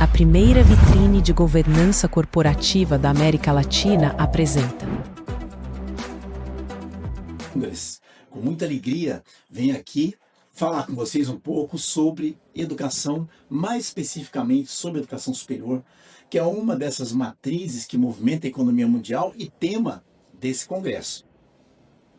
A primeira vitrine de governança corporativa da América Latina apresenta. Com muita alegria, venho aqui falar com vocês um pouco sobre educação, mais especificamente sobre educação superior, que é uma dessas matrizes que movimenta a economia mundial e tema desse congresso.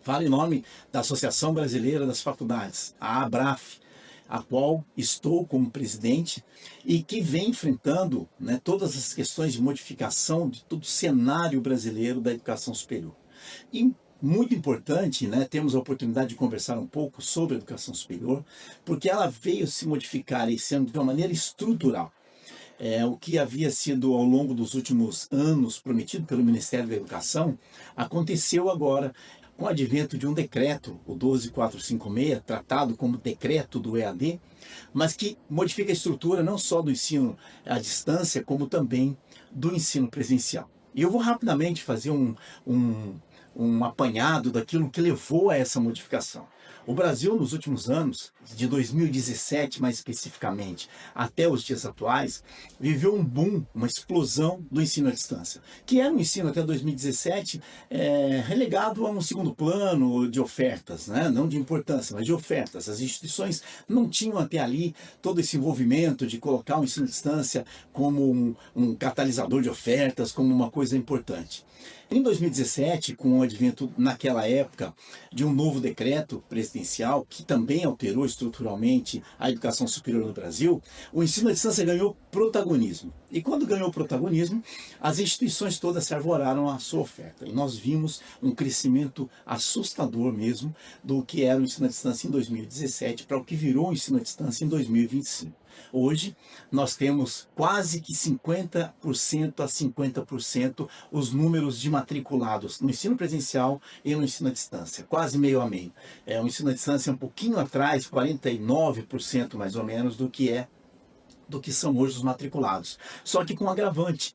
Falo em nome da Associação Brasileira das Faculdades, a ABRAF, a qual estou como presidente e que vem enfrentando todas as questões de modificação de todo o cenário brasileiro da educação superior. E muito importante, temos a oportunidade de conversar um pouco sobre a educação superior, porque ela veio se modificar esse ano de uma maneira estrutural. O que havia sido ao longo dos últimos anos prometido pelo Ministério da Educação, aconteceu agora com o advento de um decreto, o 12456, tratado como decreto do EAD, mas que modifica a estrutura não só do ensino à distância, como também do ensino presencial. E eu vou rapidamente fazer um apanhado daquilo que levou a essa modificação. O Brasil, nos últimos anos, de 2017 mais especificamente, até os dias atuais, viveu um boom, uma explosão do ensino à distância, que era um ensino até 2017 relegado a um segundo plano de ofertas, não de importância, mas de ofertas. As instituições não tinham até ali todo esse envolvimento de colocar o ensino à distância como um catalisador de ofertas, como uma coisa importante. Em 2017, com o advento, naquela época, de um novo decreto presidencial, que também alterou estruturalmente a educação superior no Brasil, o ensino à distância ganhou protagonismo. E quando ganhou protagonismo, as instituições todas se arvoraram à sua oferta. E nós vimos um crescimento assustador mesmo do que era o ensino à distância em 2017 para o que virou o ensino à distância em 2025. Hoje, nós temos quase que 50% a 50% os números de matriculados no ensino presencial e no ensino à distância, quase meio a meio. O ensino à distância é um pouquinho atrás, 49% mais ou menos, do que são hoje os matriculados. Só que com um agravante,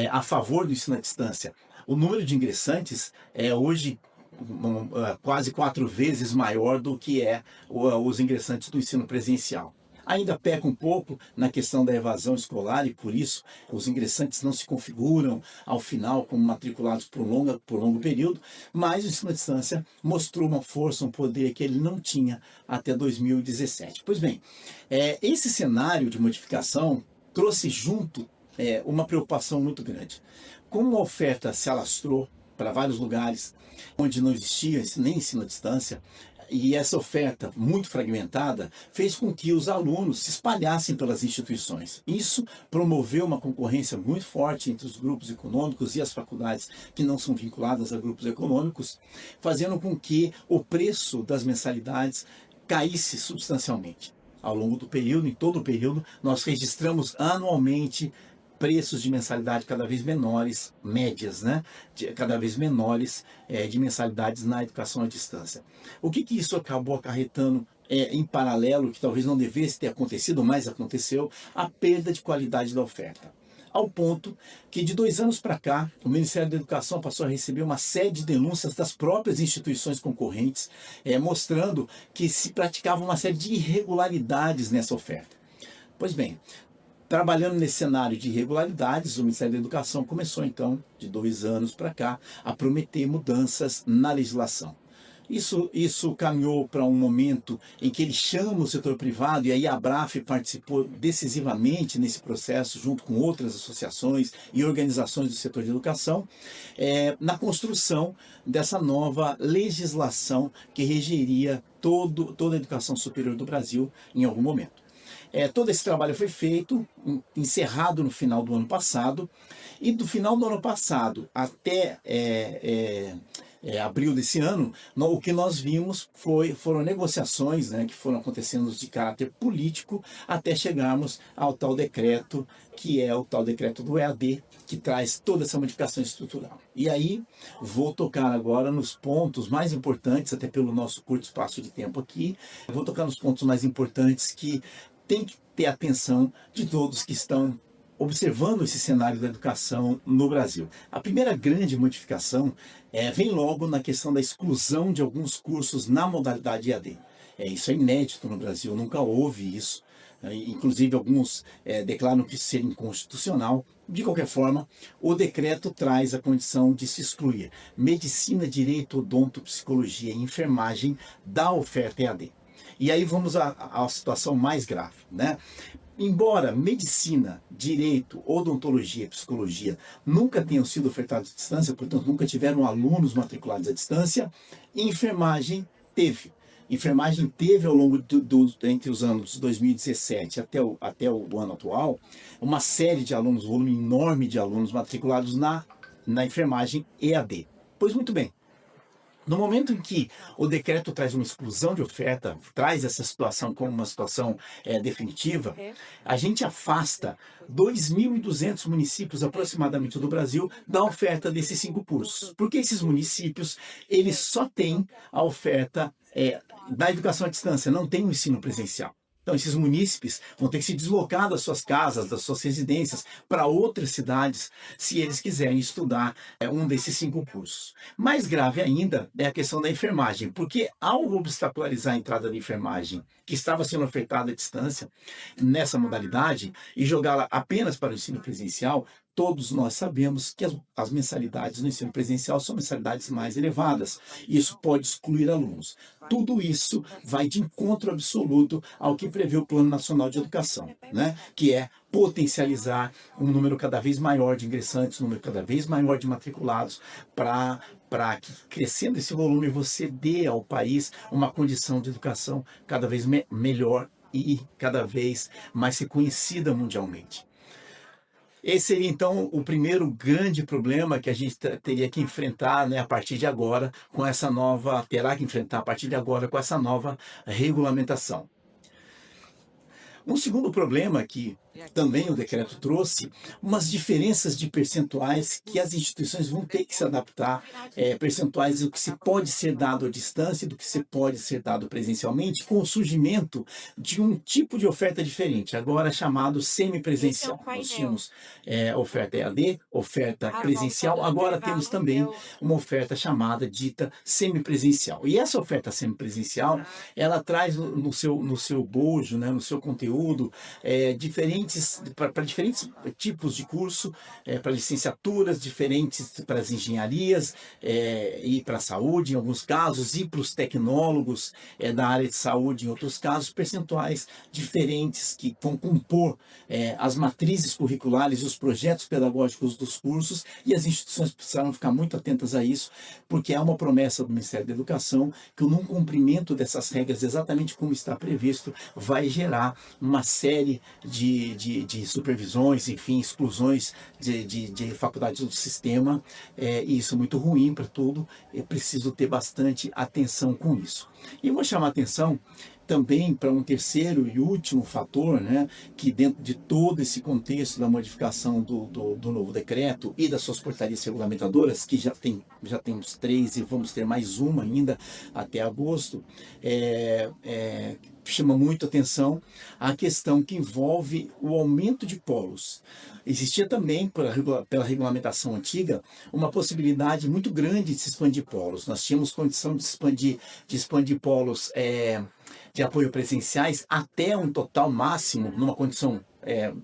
a favor do ensino à distância. O número de ingressantes é hoje quase 4 vezes maior do que os ingressantes do ensino presencial. Ainda peca um pouco na questão da evasão escolar e por isso os ingressantes não se configuram ao final como matriculados por longo período, mas o ensino à distância mostrou uma força, um poder que ele não tinha até 2017. Pois bem, esse cenário de modificação trouxe junto uma preocupação muito grande. Como a oferta se alastrou para vários lugares onde não existia nem ensino à distância, e essa oferta muito fragmentada fez com que os alunos se espalhassem pelas instituições. Isso promoveu uma concorrência muito forte entre os grupos econômicos e as faculdades que não são vinculadas a grupos econômicos, fazendo com que o preço das mensalidades caísse substancialmente. Ao longo do período, em todo o período, nós registramos anualmente preços de mensalidade cada vez menores, médias, cada vez menores de mensalidades na educação à distância. O que isso acabou acarretando em paralelo, que talvez não devesse ter acontecido, mas aconteceu, a perda de qualidade da oferta. Ao ponto que de 2 anos para cá, o Ministério da Educação passou a receber uma série de denúncias das próprias instituições concorrentes, mostrando que se praticava uma série de irregularidades nessa oferta. Pois bem, trabalhando nesse cenário de irregularidades, o Ministério da Educação começou então, de 2 anos para cá, a prometer mudanças na legislação. Isso caminhou para um momento em que ele chama o setor privado, e aí a ABRAF participou decisivamente nesse processo, junto com outras associações e organizações do setor de educação, na construção dessa nova legislação que regeria toda a educação superior do Brasil em algum momento. Todo esse trabalho foi feito, encerrado no final do ano passado, e do final do ano passado até abril desse ano, o que nós vimos foram negociações que foram acontecendo de caráter político até chegarmos ao tal decreto, que é o tal decreto do EAD, que traz toda essa modificação estrutural. E aí, vou tocar agora nos pontos mais importantes, até pelo nosso curto espaço de tempo aqui, vou tocar nos pontos mais importantes que tem que ter atenção de todos que estão observando esse cenário da educação no Brasil. A primeira grande modificação vem logo na questão da exclusão de alguns cursos na modalidade EAD. Isso é inédito no Brasil, nunca houve isso. inclusive alguns declaram que ser inconstitucional. De qualquer forma, o decreto traz a condição de se excluir medicina, direito, odonto, psicologia e enfermagem da oferta EAD. E aí vamos à situação mais grave, né? Embora medicina, direito, odontologia e psicologia nunca tenham sido ofertados à distância, portanto nunca tiveram alunos matriculados à distância, enfermagem teve. Enfermagem teve ao longo entre os anos 2017 até o ano atual, uma série de alunos, um volume enorme de alunos matriculados na enfermagem EAD. Pois muito bem. No momento em que o decreto traz uma exclusão de oferta, traz essa situação como uma situação definitiva, a gente afasta 2.200 municípios aproximadamente do Brasil da oferta desses 5 cursos. Porque esses municípios, eles só têm a oferta da educação à distância, não tem o ensino presencial. Então, esses munícipes vão ter que se deslocar das suas casas, das suas residências, para outras cidades, se eles quiserem estudar um desses 5 cursos. Mais grave ainda é a questão da enfermagem, porque ao obstacularizar a entrada da enfermagem, que estava sendo ofertada à distância, nessa modalidade, e jogá-la apenas para o ensino presencial, todos nós sabemos que as mensalidades no ensino presencial são mensalidades mais elevadas. Isso pode excluir alunos. Tudo isso vai de encontro absoluto ao que prevê o Plano Nacional de Educação, né? Que é potencializar um número cada vez maior de ingressantes, um número cada vez maior de matriculados, para que, crescendo esse volume, você dê ao país uma condição de educação cada vez melhor e cada vez mais reconhecida mundialmente. Esse seria, então, o primeiro grande problema que a gente teria que enfrentar, né, a partir de agora, terá que enfrentar a partir de agora com essa nova regulamentação. Um segundo problema que também o decreto trouxe, umas diferenças de percentuais que as instituições vão ter que se adaptar, percentuais do que se pode ser dado à distância e do que se pode ser dado presencialmente, com o surgimento de um tipo de oferta diferente, agora chamado semipresencial. Nós tínhamos oferta EAD, oferta presencial, agora temos também uma oferta chamada dita semipresencial. E essa oferta semipresencial, ela traz no seu bojo, né, no seu conteúdo, para diferentes tipos de curso, para licenciaturas diferentes, para as engenharias e para a saúde, em alguns casos, e para os tecnólogos da área de saúde, em outros casos, percentuais diferentes que vão compor as matrizes curriculares e os projetos pedagógicos dos cursos, e as instituições precisaram ficar muito atentas a isso, porque há uma promessa do Ministério da Educação que o não cumprimento dessas regras, exatamente como está previsto, vai gerar uma série de supervisões, enfim, exclusões de faculdades do sistema, e isso é muito ruim para tudo. É preciso ter bastante atenção com isso. E eu vou chamar a atenção também para um terceiro e último fator, né, que dentro de todo esse contexto da modificação do novo decreto e das suas portarias regulamentadoras, que já temos 3 e vamos ter mais uma ainda até agosto, chama muito atenção a questão que envolve o aumento de polos. Existia também, pela regulamentação antiga, uma possibilidade muito grande de se expandir polos. Nós tínhamos condição de expandir polos de apoio presenciais até um total máximo, numa condição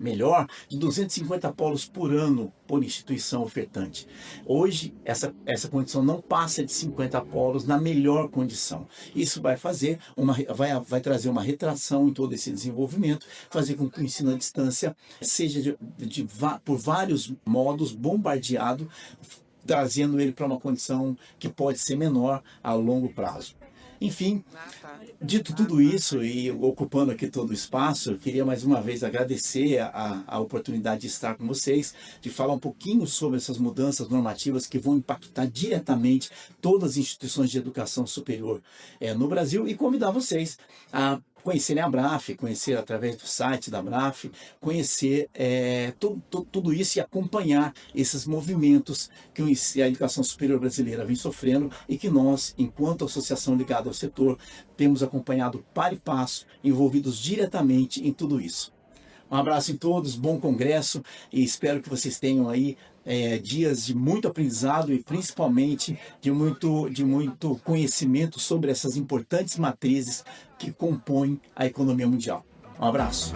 melhor, de 250 polos por ano por instituição ofertante. Hoje, essa condição não passa de 50 polos na melhor condição. Isso vai vai trazer uma retração em todo esse desenvolvimento, fazer com que o ensino à distância seja por vários modos bombardeado, trazendo ele para uma condição que pode ser menor a longo prazo. Enfim, dito tudo isso e ocupando aqui todo o espaço, eu queria mais uma vez agradecer a oportunidade de estar com vocês, de falar um pouquinho sobre essas mudanças normativas que vão impactar diretamente todas as instituições de educação superior no Brasil, e convidar vocês a conhecerem a Abraf, conhecer através do site da Abraf, conhecer tudo isso e acompanhar esses movimentos que a educação superior brasileira vem sofrendo e que nós, enquanto associação ligada ao setor, temos acompanhado para e passo, envolvidos diretamente em tudo isso. Um abraço em todos, bom congresso, e espero que vocês tenham aí dias de muito aprendizado e principalmente de muito conhecimento sobre essas importantes matrizes que compõem a economia mundial. Um abraço.